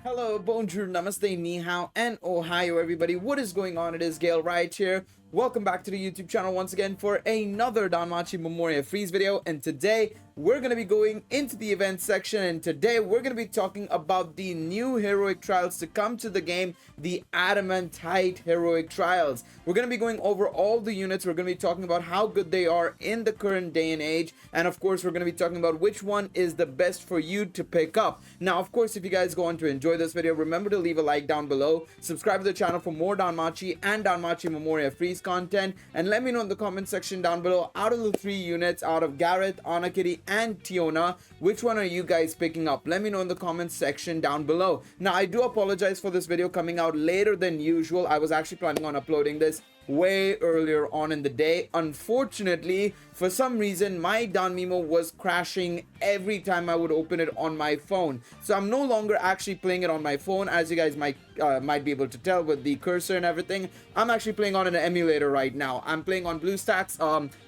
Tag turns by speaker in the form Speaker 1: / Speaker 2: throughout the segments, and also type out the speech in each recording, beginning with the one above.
Speaker 1: Hello, bonjour, namaste, ni hao, and ohio everybody. What is going on? It is Gale right here. Welcome back to the YouTube channel once again for another Danmachi Memoria Freese video. And today we're going to be going into the event section, and today we're going to be talking about the new heroic trials to come to the game, the ADAMANTITE heroic trials. We're going to be going over all the units. We're going to be talking about how good they are in the current day and age, and of course we're going to be talking about which one is the best for you to pick up. Now of course, if you guys go on to enjoy this video, remember to leave a like down below, subscribe to the channel for more Danmachi and Danmachi Memoria Freese content, and let me know in the comment section down below, out of the three units, out of Gareth, Anakiri and Tiona, which one are you guys picking up? Let me know in the comment section down below. Now I do apologize for this video coming out later than usual. I was actually planning on uploading this way earlier on in the day. Unfortunately, for some reason my Danmemo was crashing every time I would open it on my phone, so I'm no longer actually playing it on my phone, as you guys might be able to tell with the cursor and everything. I'm actually playing on an emulator right now. I'm playing on BlueStacks.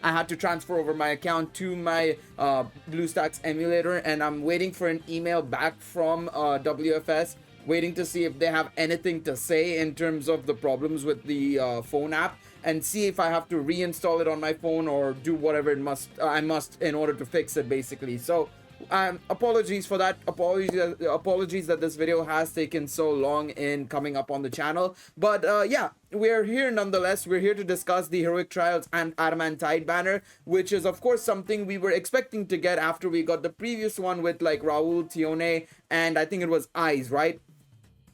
Speaker 1: I had to transfer over my account to my BlueStacks emulator, and I'm waiting for an email back from WFS, waiting to see if they have anything to say in terms of the problems with the phone app, and see if I have to reinstall it on my phone or do whatever I must in order to fix it, basically. So apologies for that. Apologies that this video has taken so long in coming up on the channel, but yeah, we're here nonetheless. We're here to discuss the heroic trials and ADAMANTITE banner, which is of course something we were expecting to get after we got the previous one with like Raul, Tione, and I think it was Eyes, right?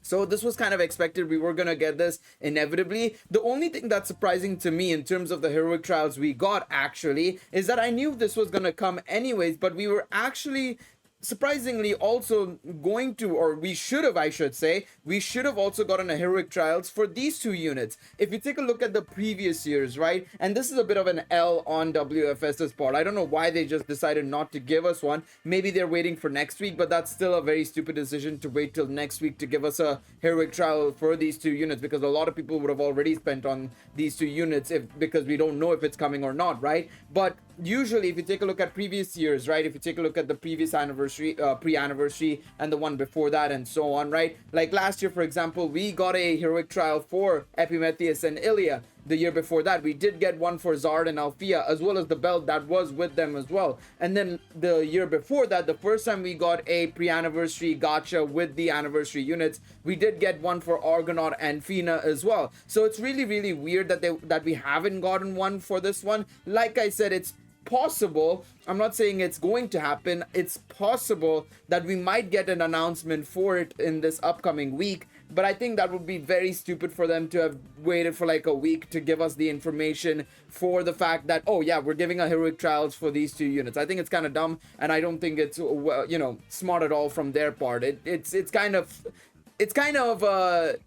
Speaker 1: So this was kind of expected. We were going to get this inevitably. The only thing that's surprising to me in terms of the heroic trials we got actually is that I knew this was going to come anyways, but we were actually surprisingly also going to, or we should have, I should say, we should have also gotten a heroic trials for these two units. If you take a look at the previous years, right, and this is a bit of an L on WFS's part. I don't know why they just decided not to give us one. Maybe they're waiting for next week, but that's still a very stupid decision to wait till next week to give us a heroic trial for these two units, because a lot of people would have already spent on these two units because we don't know if it's coming or not, right? But usually if you take a look at previous years, right, if you take a look at the previous anniversary, pre-anniversary, and the one before that and so on, right, like last year for example, we got a heroic trial for Epimetheus and Ilya. The year before that we did get one for Zard and Althea, as well as the belt that was with them as well. And then the year before that, the first time we got a pre-anniversary gacha with the anniversary units, we did get one for Argonaut and Fina as well. So it's really weird that we haven't gotten one for this one. Like I said, it's possible, I'm not saying it's going to happen, it's possible that we might get an announcement for it in this upcoming week, but I think that would be very stupid for them to have waited for like a week to give us the information for the fact that, oh yeah, we're giving a heroic trials for these two units. I think it's kind of dumb, and I don't think it's smart at all from their part. It's kind of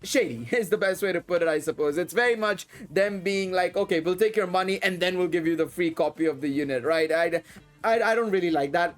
Speaker 1: shady is the best way to put it, I suppose. It's very much them being like, okay, we'll take your money and then we'll give you the free copy of the unit, right? I don't really like that.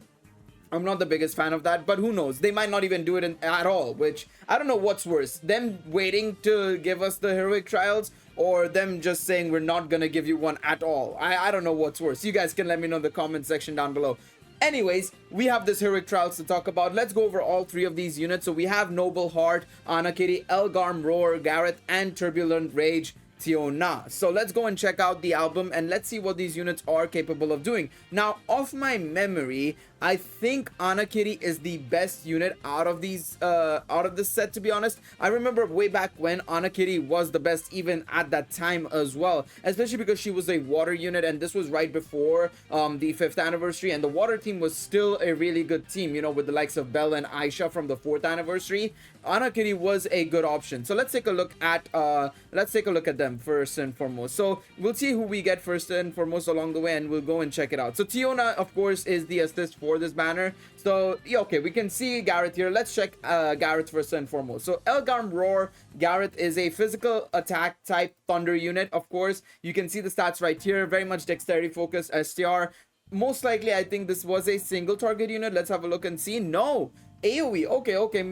Speaker 1: I'm not the biggest fan of that, but who knows? They might not even do it at all, which I don't know what's worse, them waiting to give us the heroic trials or them just saying we're not gonna give you one at all. I don't know what's worse. You guys can let me know in the comment section down below. Anyways, we have this heroic trials to talk about. Let's go over all three of these units. So we have Noble Heart, Anakiri, Elgarm Roar, Gareth, and Turbulent Rage, Tiona. So let's go and check out the album and let's see what these units are capable of doing. Now, off my memory, I think Anakiri is the best unit out of these out of this set, to be honest. I remember way back when Anakiri was the best even at that time as well, especially because she was a water unit, and this was right before the 5th anniversary, and the water team was still a really good team, you know, with the likes of Belle and Aisha from the 4th anniversary. Anakiri was a good option. So let's take a look at them first and foremost. So we'll see who we get first and foremost along the way, and we'll go and check it out. So Tiona, of course, is the assist for this banner. So yeah, okay, we can see Gareth here. Let's check Gareth first and foremost. So Elgarm Roar, Gareth is a physical attack type thunder unit. Of course, you can see the stats right here. Very much dexterity focused STR. Most likely, I think this was a single target unit. Let's have a look and see. No, AoE. Okay.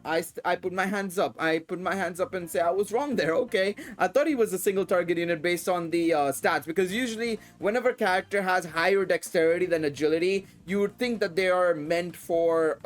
Speaker 1: I put my hands up. I put my hands up and say I was wrong there. Okay, I thought he was a single target unit based on the stats, because usually whenever character has higher dexterity than agility, you would think that they are meant for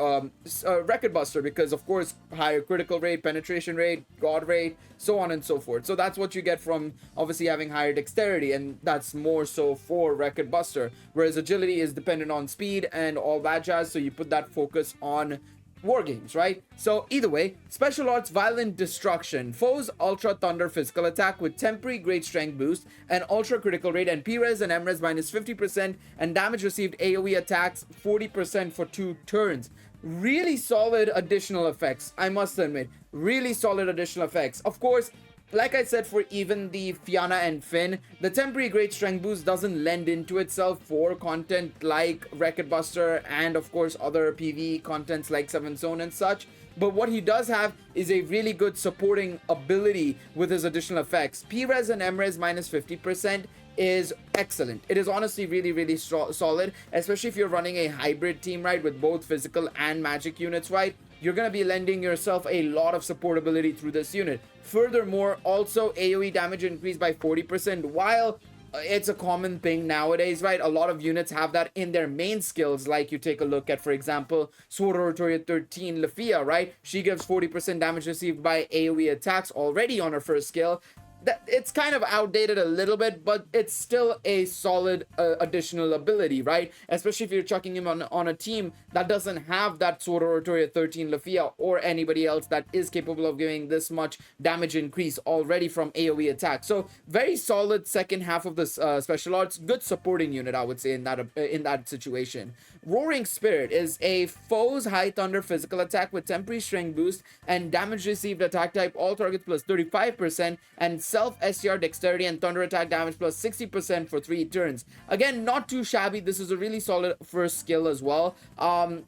Speaker 1: record buster, because of course higher critical rate, penetration rate, god rate, so on and so forth. So that's what you get from obviously having higher dexterity, and that's more so for record buster, whereas agility is dependent on speed and all that jazz, so you put that focus on war games, right? So either way, special arts violent destruction, foes ultra thunder physical attack with temporary great strength boost and ultra critical rate, and P-res and M-res minus 50%, and damage received AoE attacks 40% for 2 turns. Really solid additional effects, I must admit. Really solid additional effects. Of course, like I said, for even the Fianna and Finn, the temporary great strength boost doesn't lend into itself for content like Record Buster and of course other PvE contents like 7th Zone and such. But what he does have is a really good supporting ability with his additional effects. P-res and M-res minus 50% is excellent. It is honestly really solid, especially if you're running a hybrid team, right, with both physical and magic units, right? You're going to be lending yourself a lot of support ability through this unit. Furthermore, also AoE damage increased by 40%, while it's a common thing nowadays, right? A lot of units have that in their main skills, like you take a look at, for example, Sword Oratoria 13 Lafia, right? She gives 40% damage received by AoE attacks already on her first skill. That it's kind of outdated a little bit, but it's still a solid additional ability, right? Especially if you're chucking him on a team that doesn't have that Sword Oratoria 13 Lafia or anybody else that is capable of giving this much damage increase already from AoE attack. So very solid second half of this special arts. Good supporting unit, I would say, in that situation. Roaring Spirit is a foe's high thunder physical attack with temporary strength boost and damage received attack type all targets plus 35%, and self STR dexterity and thunder attack damage plus 60% for 3 turns. Again, not too shabby. This is a really solid first skill as well.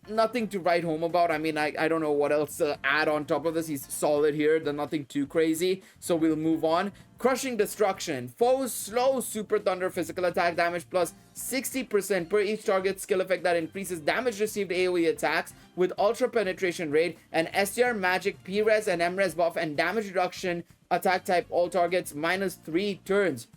Speaker 1: Nothing to write home about. I mean, I don't know what else to add on top of this. He's solid here. There's nothing too crazy, so we'll move on. Crushing Destruction, foes slow super thunder physical attack damage plus 60% per each target skill effect that increases damage received AoE attacks with ultra penetration rate, and STR magic P-res and M-res buff and damage reduction attack type all targets minus 3 turns.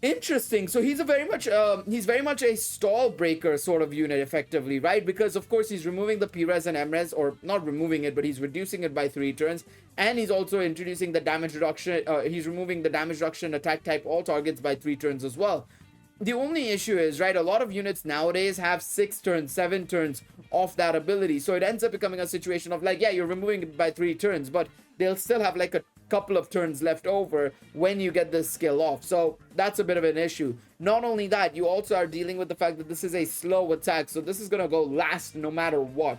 Speaker 1: Interesting. So he's very much a stall breaker sort of unit, effectively, right? Because of course he's removing the P-res and M-res, or not removing it, but he's reducing it by 3 turns, and he's also introducing the damage reduction. He's removing the damage reduction attack type all targets by 3 turns as well. The only issue is, right, a lot of units nowadays have 6 turns, 7 turns off that ability, so it ends up becoming a situation of like, yeah, you're removing it by 3 turns, but they'll still have like a couple of turns left over when you get this skill off. So that's a bit of an issue. Not only that, you also are dealing with the fact that this is a slow attack, so this is gonna go last no matter what.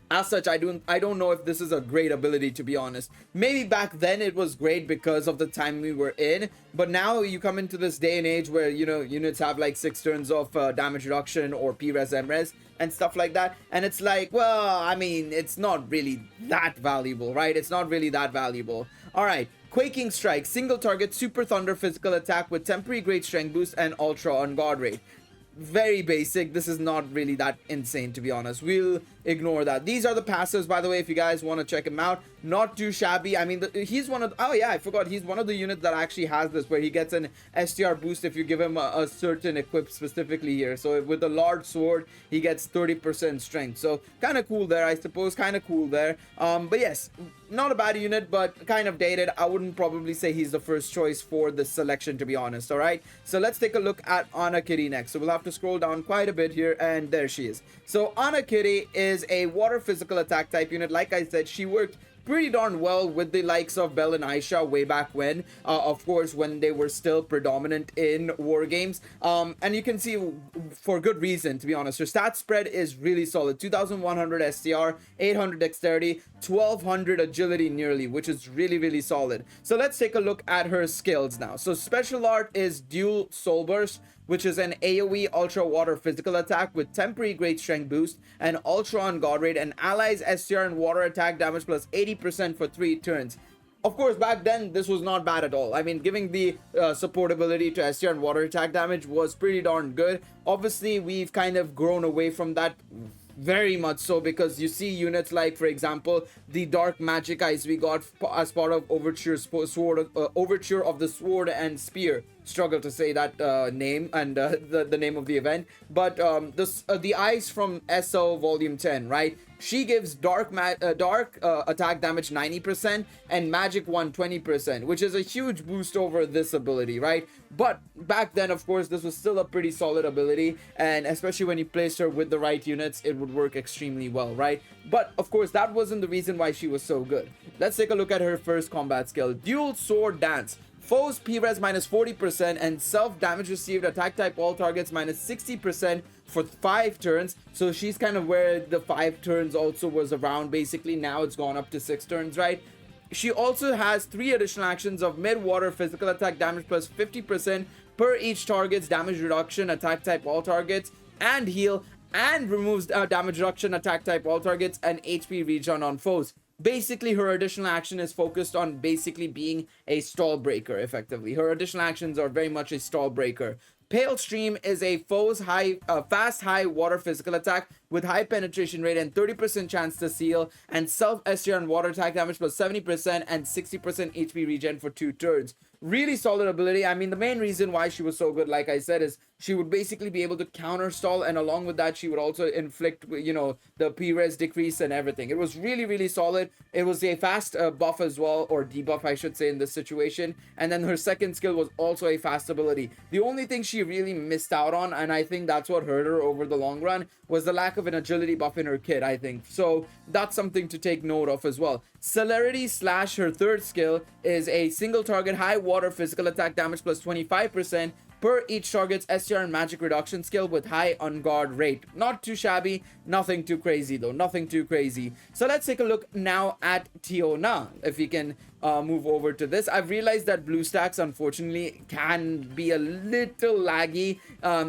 Speaker 1: As such, I don't know if this is a great ability, to be honest. Maybe back then it was great because of the time we were in, but now you come into this day and age where, you know, units have like 6 turns of damage reduction or P-res, M-res and stuff like that, and it's like, well, I mean, it's not really that valuable, right? It's not really that valuable. All right, Quaking Strike, single target super thunder physical attack with temporary great strength boost and ultra on guard rate. Very basic. This is not really that insane, to be honest. We'll ignore that. These are the passives, by the way, if you guys want to check him out. Not too shabby. I mean, he's one of oh yeah, I forgot, he's one of the units that actually has this, where he gets an STR boost if you give him a certain equip specifically here. So with the large sword, he gets 30% strength, so kind of cool there, I suppose. Kind of cool there. But yes, not a bad unit, but kind of dated. I wouldn't probably say he's the first choice for this selection, to be honest. All right, so let's take a look at Anna Kitty next. So we'll have to scroll down quite a bit here, and there she is. So Anna Kitty is a water physical attack type unit. Like I said, she worked pretty darn well with the likes of Belle and Aisha way back when, of course, when they were still predominant in war games, and you can see for good reason, to be honest. Her stat spread is really solid: 2100 STR, 800 dexterity, 1200 agility nearly, which is really solid. So let's take a look at her skills now. So special art is Dual Soul Burst, which is an AoE ultra water physical attack with temporary great strength boost and ultra on guard rate, and allies STR and water attack damage plus 80% for 3 turns. Of course, back then this was not bad at all. I mean, giving the support ability to STR and water attack damage was pretty darn good. Obviously, we've kind of grown away from that Very much so, because you see units like, for example, the dark magic eyes we got as part of Overture of the Sword and Spear. Struggle to say that name and the name of the event, but the eyes from SO Volume 10, right? She gives dark attack damage 90% and magic 120%, which is a huge boost over this ability, right? But back then, of course, this was still a pretty solid ability, and especially when you placed her with the right units, it would work extremely well, right? But of course, that wasn't the reason why she was so good. Let's take a look at her first combat skill, Dual Sword Dance. Foes P-Res minus 40% and self damage received attack type all targets minus 60% for 5 turns. So she's kind of where the 5 turns also was around. Basically, now it's gone up to 6 turns, right? She also has 3 additional actions of mid-water physical attack damage plus 50% per each target's damage reduction, attack type all targets, and heal, and removes damage reduction, attack type all targets, and HP regen on foes. Basically, her additional action is focused on basically being a stall breaker, effectively. Her additional actions are very much a stall breaker. Pale Stream is a foe's fast high water physical attack with high penetration rate and 30% chance to seal, and self STR and water attack damage plus 70% and 60% HP regen for 2 turns. Really solid ability. I mean, the main reason why she was so good, like I said, is she would basically be able to counter stall, and along with that, she would also inflict, you know, the P-res decrease and everything. It was really, really solid. It was a fast buff as well, or debuff, I should say, in this situation. And then her second skill was also a fast ability. The only thing she really missed out on, and I think that's what hurt her over the long run, was the lack of an agility buff in her kit, I think. So that's something to take note of as well. Celerity / her third skill is a single target high water physical attack damage plus 25% per each target's STR and magic reduction skill with high on guard rate. Not too shabby, nothing too crazy though, nothing too crazy. So let's take a look now at Tiona, if we can move over to this. I've realized that BlueStacks unfortunately can be a little laggy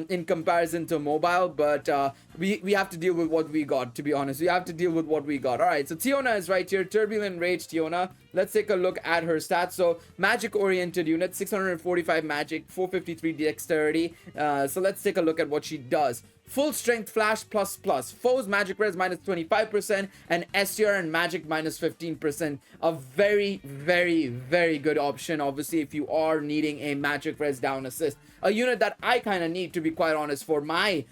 Speaker 1: in comparison to mobile, but we have to deal with what we got, to be honest. We have to deal with what we got. All right, so Tiona is right here, Turbulent Rage Tiona. Let's take a look at her stats. So magic oriented unit, 645 magic, 453 dexterity. So let's take a look at what she does. Full strength flash plus foes magic res minus 25% and STR and magic minus 15%. A very, very, very good option, obviously, if you are needing a magic res down assist. A unit that I kind of need, to be quite honest, for my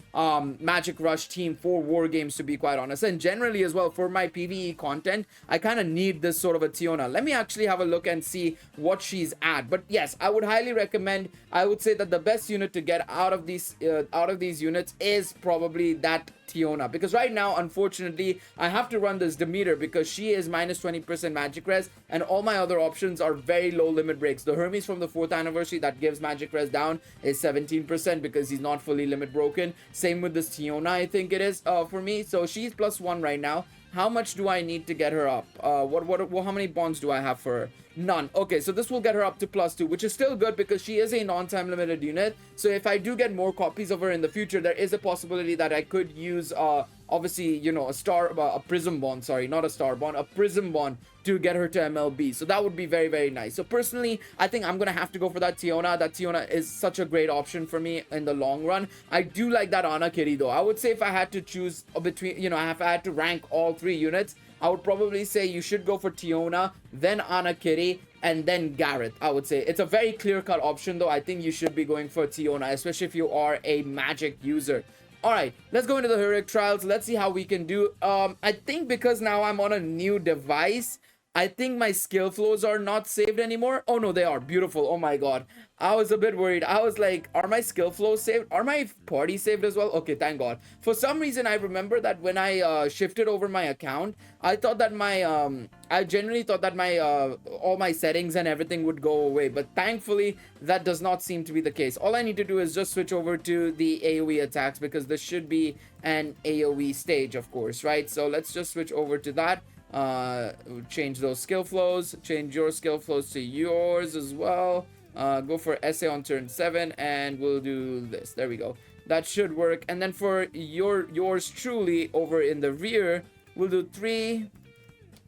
Speaker 1: magic rush team for war games, to be quite honest, and generally as well for my PvE content. I kind of need this sort of a Tiona. Let me actually have a look and see what she's at. But yes, I would highly recommend, I would say that the best unit to get out of these units is probably that Tiona, because right now, unfortunately, I have to run this Demeter because she is minus 20% magic res, and all my other options are very low limit breaks. The Hermes from the 4th anniversary that gives magic res down is 17% because he's not fully limit broken. Same with this Tiona, I think it is for me. So she's +1 right now. How much do I need to get her up? How many bonds do I have for her? None. Okay, so this will get her up to +2, which is still good because she is a non-time limited unit. So if I do get more copies of her in the future, there is a possibility that I could use obviously, you know, a prism bond, sorry, not a star bond, a prism bond to get her to MLB. So that would be very, very nice. So personally, I think I'm gonna have to go for that Tiona. That Tiona is such a great option for me in the long run. I do like that Ana Kitty though. I would say if I had to choose between, you know, if I had to rank all 3 units, I would probably say you should go for Tiona, then Ana Kitty, and then Gareth. I would say it's a very clear-cut option though. I think you should be going for Tiona, especially if you are a magic user. Alright, let's go into the heroic trials. Let's see how we can do. I think because now I'm on a new device, I think my skill flows are not saved anymore. Oh no, they are. Beautiful. Oh my god. I was a bit worried. I was like, are my skill flows saved? Are my party saved as well? Okay, thank god. For some reason, I remember that when I shifted over my account, I thought that my I genuinely thought that my all my settings and everything would go away, but thankfully that does not seem to be the case. All I need to do is just switch over to the AoE attacks because this should be an AoE stage, of course, right? So let's just switch over to that. Change those skill flows, change your skill flows to yours as well. Go for SA on turn 7 and we'll do this. There we go. That should work. And then for yours truly over in the rear, we'll do 3,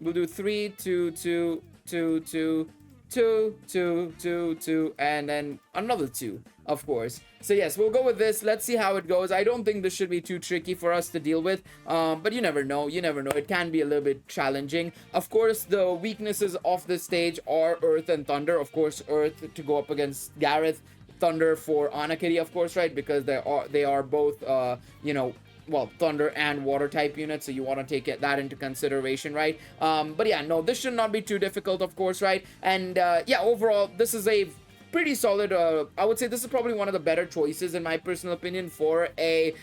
Speaker 1: 2, 2, 2, 2, 2, 2, 2, 2, and then another 2. of course. So yes, we'll go with this. Let's see how it goes. I don't think this should be too tricky for us to deal with, but you never know. It can be a little bit challenging. Of course, the weaknesses of this stage are Earth and Thunder. Of course, Earth to go up against Gareth, Thunder for Anakiri, of course, right? Because they are both well, thunder and water type units, so you want to take that into consideration, right? But yeah, no, this should not be too difficult, of course, right? And yeah, overall, this is a pretty solid, I would say this is probably one of the better choices in my personal opinion for a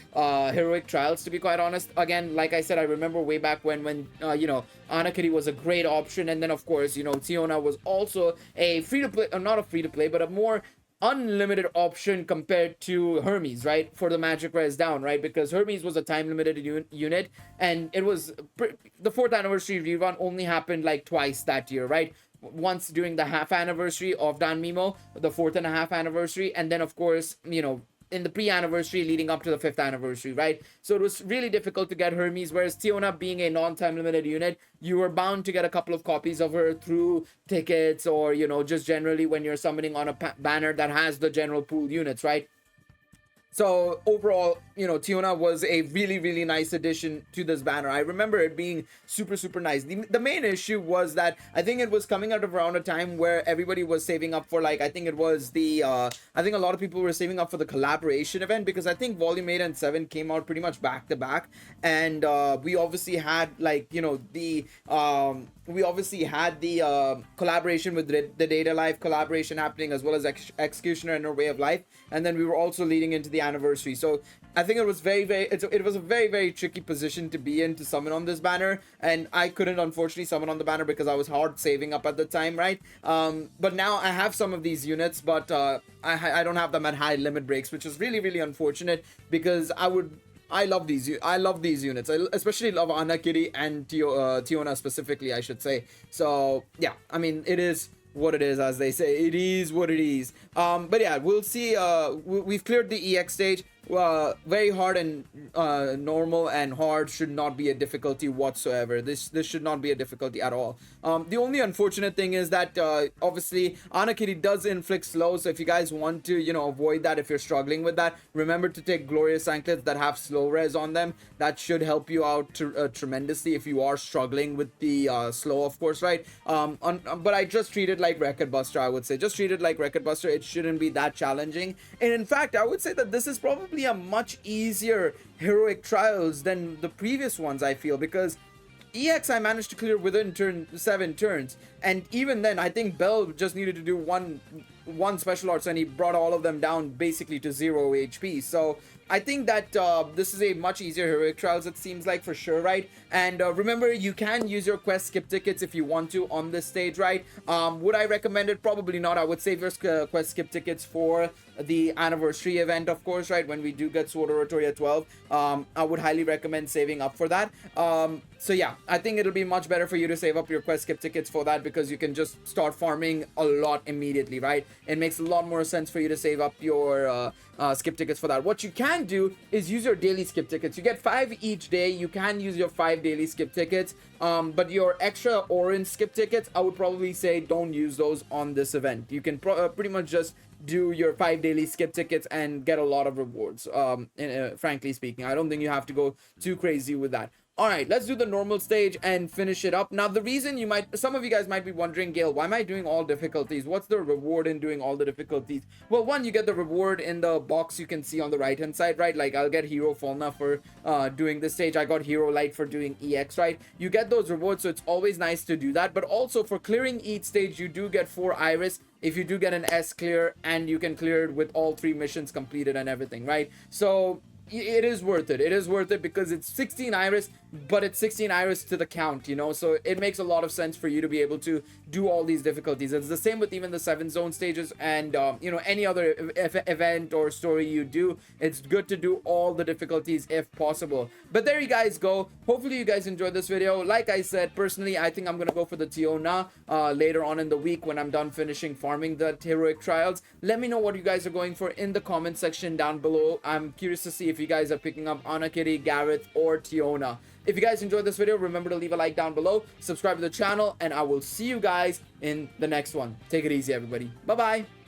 Speaker 1: heroic trials, to be quite honest. Again, like I said, I remember way back when Anakiri was a great option, and then of course, Tiona was also a free-to-play, not a free-to-play, but a more unlimited option compared to Hermes, right? For the magic res down, right? Because Hermes was a time limited unit, and it was the 4th anniversary rerun only happened like twice that year, right? Once during the half anniversary of Danmemo, the 4th and a half anniversary, and then of course, in the pre-anniversary leading up to the 5th anniversary, right? So it was really difficult to get Hermes, whereas Tiona being a non-time limited unit, you were bound to get a couple of copies of her through tickets or, just generally when you're summoning on a banner that has the general pool units, right? So overall, Tiona was a really, really nice addition to this banner. I remember it being super, super nice. The main issue was that I think it was coming out of around a time where everybody was saving up for, like, I think it was I think a lot of people were saving up for the collaboration event, because I think Volume 8 and 7 came out pretty much back to back. And we obviously had, like, we obviously had the collaboration with the Data Life collaboration happening, as well as Executioner and Her Way of Life. And then we were also leading into the anniversary. So I think it was it was a very, very tricky position to be in to summon on this banner. And I couldn't, unfortunately, summon on the banner because I was hard saving up at the time, right? But now I have some of these units, but I don't have them at high limit breaks, which is really, really unfortunate, because I love these units. I especially love Anakiri and Tiona specifically, I should say. So yeah, I mean, it is what it is, as they say. It is what it is. But yeah, we'll see. We've cleared the EX stage. Very hard and normal and hard should not be a difficulty whatsoever. This should not be a difficulty at all. The only unfortunate thing is that obviously Anakiri does inflict slow, so if you guys want to avoid that, if you're struggling with that, remember to take Glorious Anklets that have slow res on them. That should help you out tremendously if you are struggling with the slow, of course, right? But I just treat it like Record Buster. I would say just treat it like Record Buster. It shouldn't be that challenging, and in fact I would say that this is probably a much easier heroic trials than the previous ones, I feel, because EX I managed to clear within 7 turns, and even then I think Bell just needed to do one special arts and he brought all of them down basically to 0 HP. So I think that this is a much easier heroic trials, it seems like, for sure, right? And remember, you can use your quest skip tickets if you want to on this stage, right? Would I recommend it? Probably not. I would save your quest skip tickets for the anniversary event, of course, right? When we do get Sword Oratoria 12, I would highly recommend saving up for that. So yeah, I think it'll be much better for you to save up your quest skip tickets for that, because you can just start farming a lot immediately, right? It makes a lot more sense for you to save up your skip tickets for that. What you can do is use your daily skip tickets. You get 5 each day. You can use your 5 daily skip tickets, but your extra orange skip tickets, I would probably say don't use those on this event. You can pretty much just do your 5 daily skip tickets and get a lot of rewards. Frankly speaking, I don't think you have to go too crazy with that. All right, let's do the normal stage and finish it up. Now, the reason some of you guys might be wondering, Gail, why am I doing all difficulties? What's the reward in doing all the difficulties? Well, one, you get the reward in the box you can see on the right hand side, right? Like, I'll get Hero Falna for doing this stage. I got Hero Light for doing EX, right? You get those rewards, so it's always nice to do that. But also, for clearing each stage, you do get 4 Iris if you do get an S clear, and you can clear it with all 3 missions completed and everything, right? So it is worth it. It is worth it because it's 16 Iris, but it's 16 Iris to the count, so it makes a lot of sense for you to be able to do all these difficulties. It's the same with even the 7 zone stages and any other event or story you do. It's good to do all the difficulties if possible. But there you guys go. Hopefully you guys enjoyed this video. Like I said, personally, I think I'm gonna go for the Tiona later on in the week when I'm done finishing farming the heroic trials. Let me know what you guys are going for in the comment section down below. I'm curious to see if you guys are picking up Anakiri, Gareth, or Tiona. If you guys enjoyed this video, remember to leave a like down below, subscribe to the channel, and I will see you guys in the next one. Take it easy, everybody. Bye-bye.